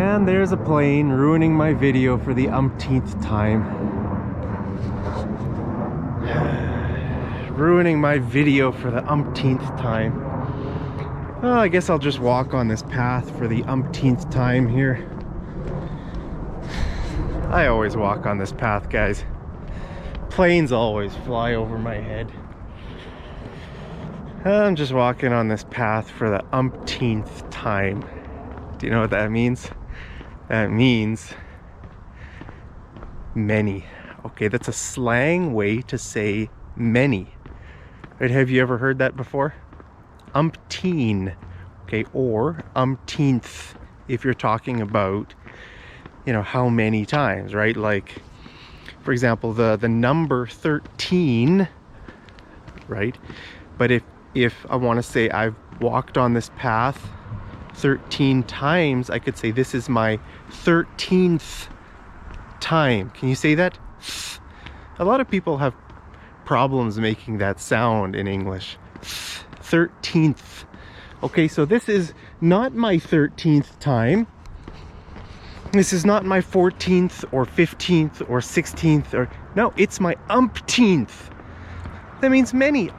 And there's a plane ruining my video for the umpteenth time. Ruining my video for the umpteenth time. Oh, I guess I'll just walk on this path for the umpteenth time here. I always walk on this path, guys. Planes always fly over my head. I'm just walking on this path for the umpteenth time. Do you know what that means? That means many. Okay, that's a slang way to say many. Right? Have you ever heard that before? Umpteen, okay, or umpteenth if you're talking about, you know, how many times, right? Like, for example, the number 13, right? But if I want to say I've walked on this path 13 times, I could say this is my 13th time. Can you say that? A lot of people have problems making that sound in English. 13th. Okay, so this is not my 13th time. This is not my 14th or 15th or 16th or no, it's my umpteenth. That means many.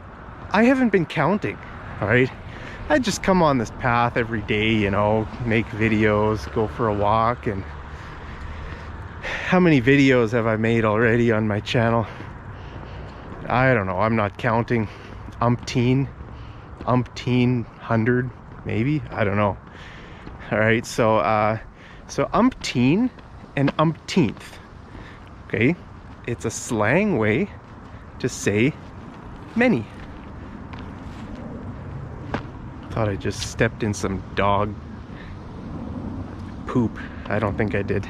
I haven't been counting, all right? I just come on this path every day, you know, make videos, go for a walk. And how many videos have I made already on my channel? I don't know, I'm not counting. Umpteen, 100 maybe, I don't know. All right, so umpteen and umpteenth, okay, it's a slang way to say many. Thought I just stepped in some dog poop. I don't think I did.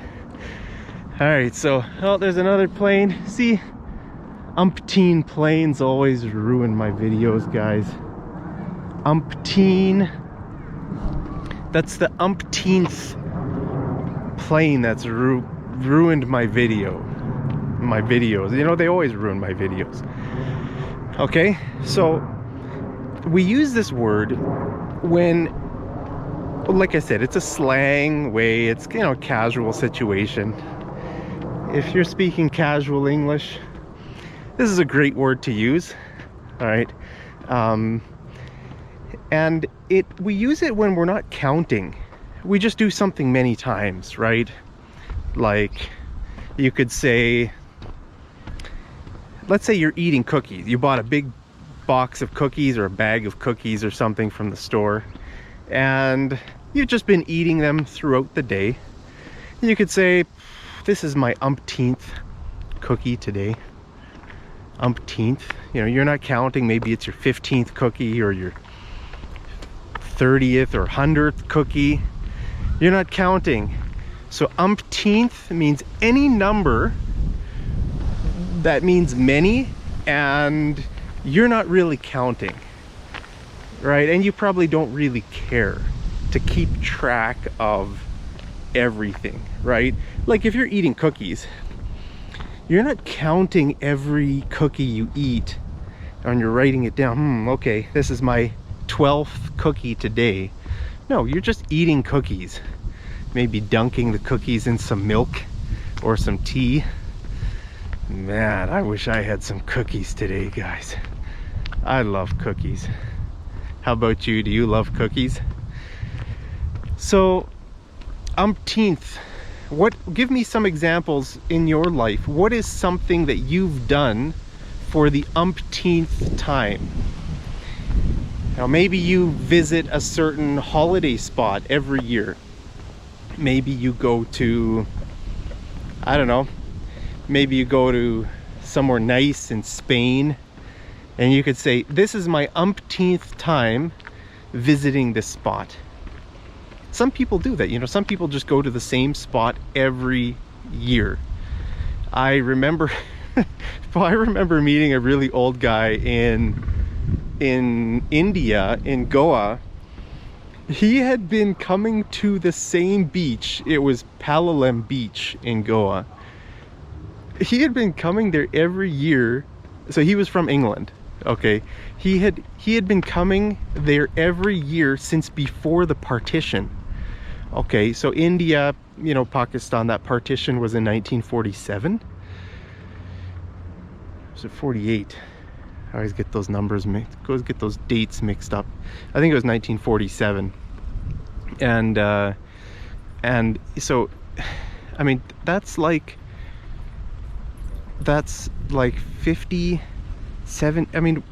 All right, so there's another plane. See, umpteen planes always ruin my videos, guys. Umpteen, that's the umpteenth plane that's ruined my videos. You know, they always ruin my videos. Okay, so we use this word when, like I said, it's a slang way, it's, you know, casual situation. If you're speaking casual English, this is a great word to use. All right, and we use it when we're not counting. We just do something many times, right? Like, you could say, let's say you're eating cookies. You bought a big box of cookies or a bag of cookies or something from the store, and you've just been eating them throughout the day. You could say, this is my umpteenth cookie today. Umpteenth, you know, you're not counting. Maybe it's your 15th cookie or your 30th or 100th cookie. You're not counting. So umpteenth means any number that means many, and you're not really counting, right? And you probably don't really care to keep track of everything, right? Like if you're eating cookies, you're not counting every cookie you eat and you're writing it down. Okay, this is my 12th cookie today. No, you're just eating cookies. Maybe dunking the cookies in some milk or some tea. Man, I wish I had some cookies today, guys. I love cookies. How about you? Do you love cookies? So, umpteenth. Give me some examples in your life. What is something that you've done for the umpteenth time? Now, maybe you visit a certain holiday spot every year. Maybe you go to, I don't know, maybe you go to somewhere nice in Spain, and you could say, this is my umpteenth time visiting this spot. Some people do that, you know, some people just go to the same spot every year. I remember I remember meeting a really old guy in India, in Goa. He had been coming to the same beach. It was Palolem Beach in Goa. He had been coming there every year. So he was from England, okay? He had been coming there every year since before the partition. Okay, so India, you know, Pakistan, that partition was in 1947. Was it 48? I always get those numbers get those dates mixed up. I think it was 1947. And so, I mean, that's like 57. I mean,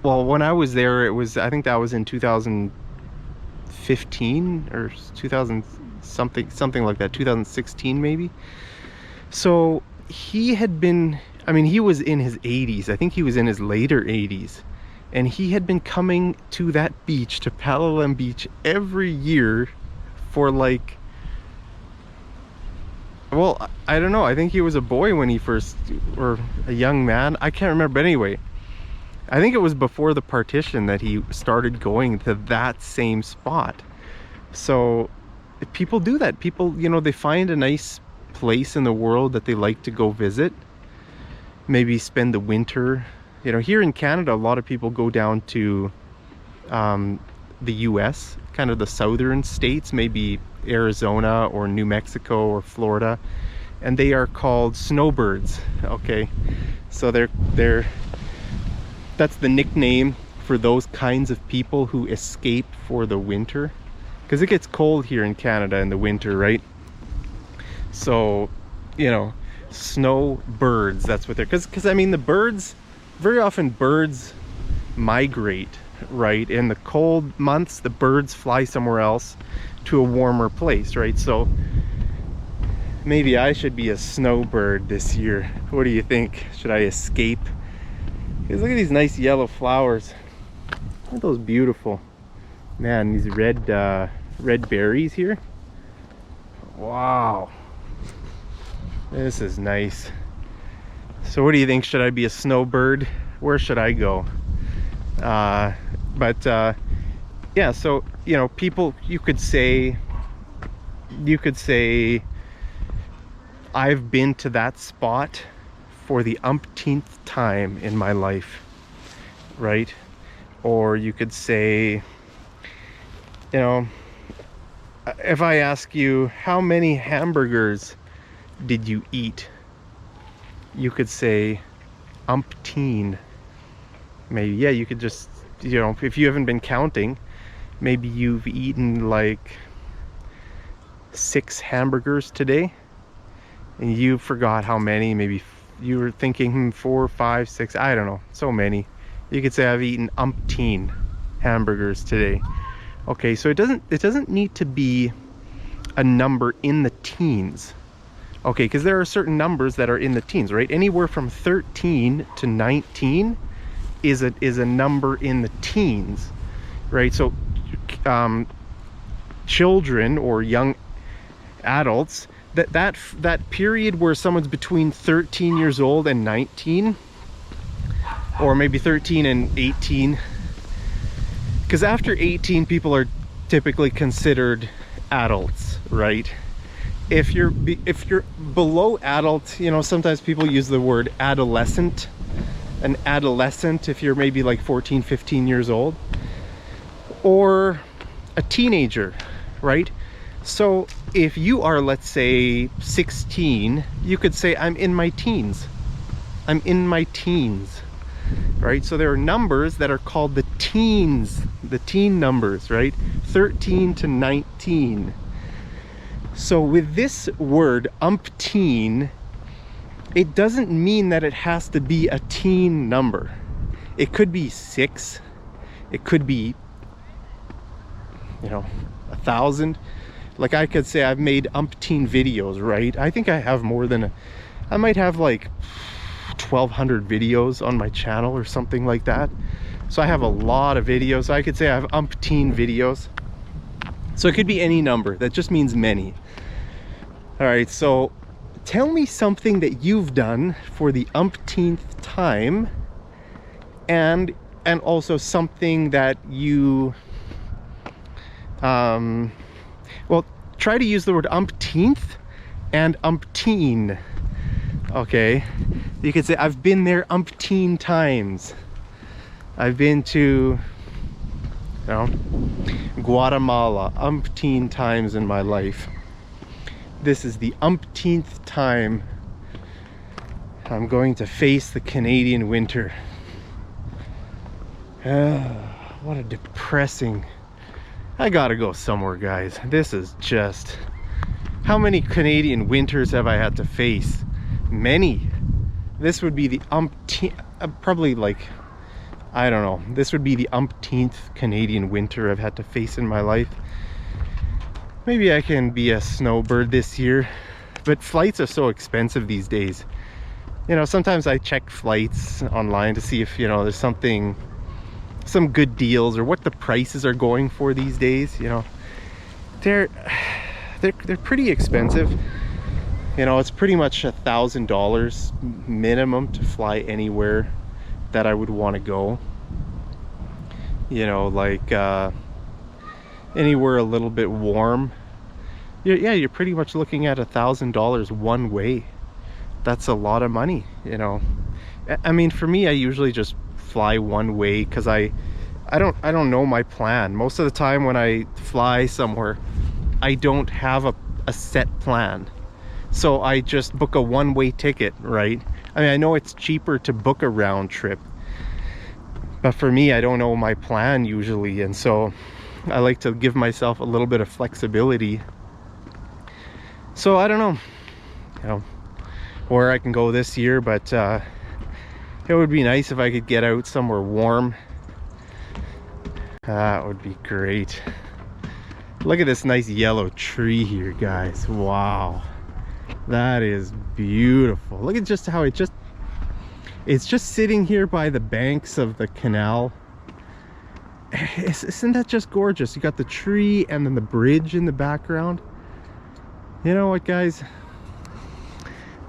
well, when I was there, it was, I think that was in 2015 or 2000 something like that, 2016 maybe. So he had been, I mean, he was in his 80s. I think he was in his later 80s. And he had been coming to that beach, to Palolem Beach, every year for like, well, I don't know. I think he was a boy when he first, or a young man. I can't remember. But anyway, I think it was before the partition that he started going to that same spot. So people do that. People, you know, they find a nice place in the world that they like to go visit. Maybe spend the winter. You know, here in Canada, a lot of people go down to the US, kind of the southern states, maybe Arizona or New Mexico or Florida, and they are called snowbirds. Okay, so that's the nickname for those kinds of people who escape for the winter, because it gets cold here in Canada in the winter, right? So, you know, snowbirds, that's what they're, because I mean, the birds, very often birds migrate, right? In the cold months, the birds fly somewhere else to a warmer place, right? So maybe I should be a snowbird this year. What do you think? Should I escape? Because look at these nice yellow flowers. Look at those beautiful, man, these red berries here. Wow, this is nice. So what do you think? Should I be a snowbird? Where should I go? Yeah, so, you know, people, you could say I've been to that spot for the umpteenth time in my life, right? Or you could say, you know, if I ask you, how many hamburgers did you eat? You could say umpteen. Maybe, yeah, you could just, you know, if you haven't been counting, maybe you've eaten like 6 hamburgers today and you forgot how many. Maybe you were thinking 4, 5, 6, I don't know, so many. You could say I've eaten umpteen hamburgers today. Okay, so it doesn't need to be a number in the teens. Okay, because there are certain numbers that are in the teens, right? Anywhere from 13 to 19 is a number in the teens, right? So children or young adults, that period where someone's between 13 years old and 19, or maybe 13 and 18, because after 18 people are typically considered adults, right? If you're below adult, you know, sometimes people use the word adolescent. An adolescent, if you're maybe like 14, 15 years old, or a teenager, right? So if you are, let's say, 16, you could say I'm in my teens. I'm in my teens, right? So there are numbers that are called the teens, the teen numbers, right? 13 to 19. So with this word umpteen, it doesn't mean that it has to be a teen number. It could be 6. It could be, you know, 1,000. Like I could say I've made umpteen videos, right? I think I have more than I might have like 1,200 videos on my channel or something like that. So I have a lot of videos. So I could say I have umpteen videos. So it could be any number. That just means many. All right, so tell me something that you've done for the umpteenth time, and also something that you well, try to use the word umpteenth and umpteen. Okay, you could say I've been there umpteen times. I've been to, you know, Guatemala umpteen times in my life. This is the umpteenth time I'm going to face the Canadian winter. What a depressing... I gotta go somewhere, guys. This is just... How many Canadian winters have I had to face? Many. This would be the umpteenth, probably like, I don't know. This would be the umpteenth Canadian winter I've had to face in my life. Maybe I can be a snowbird this year, but flights are so expensive these days. You know, sometimes I check flights online to see if, you know, there's something, some good deals or what the prices are going for these days. You know, they're pretty expensive. You know, it's pretty much $1,000 minimum to fly anywhere that I would want to go. You know, like anywhere a little bit warm. Yeah, you're pretty much looking at $1,000 one way. That's a lot of money, you know. I mean, for me, I usually just fly one way because I don't know my plan. Most of the time when I fly somewhere, I don't have a set plan. So I just book a one-way ticket, right? I mean, I know it's cheaper to book a round trip, but for me, I don't know my plan usually, and so I like to give myself a little bit of flexibility. So I don't know, you know, where I can go this year, but it would be nice if I could get out somewhere warm. That would be great. Look at this nice yellow tree here, guys. Wow, that is beautiful. Look at just how it's just sitting here by the banks of the canal. Isn't that just gorgeous? You got the tree and then the bridge in the background. You know what, guys?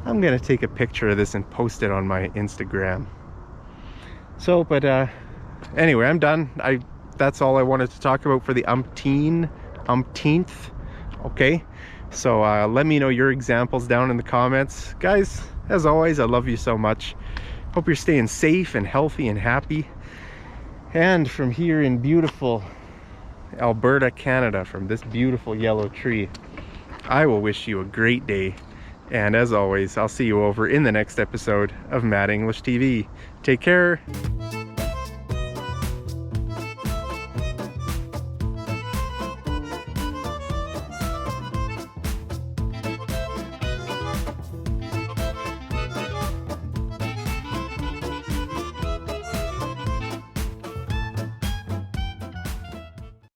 I'm gonna take a picture of this and post it on my Instagram. So, but anyway, I'm done. That's all I wanted to talk about for the umpteenth. Okay, so let me know your examples down in the comments, guys. As always, I love you so much. Hope you're staying safe and healthy and happy. And from here in beautiful Alberta, Canada, from this beautiful yellow tree, I will wish you a great day. And as always, I'll see you over in the next episode of Mad English TV. Take care.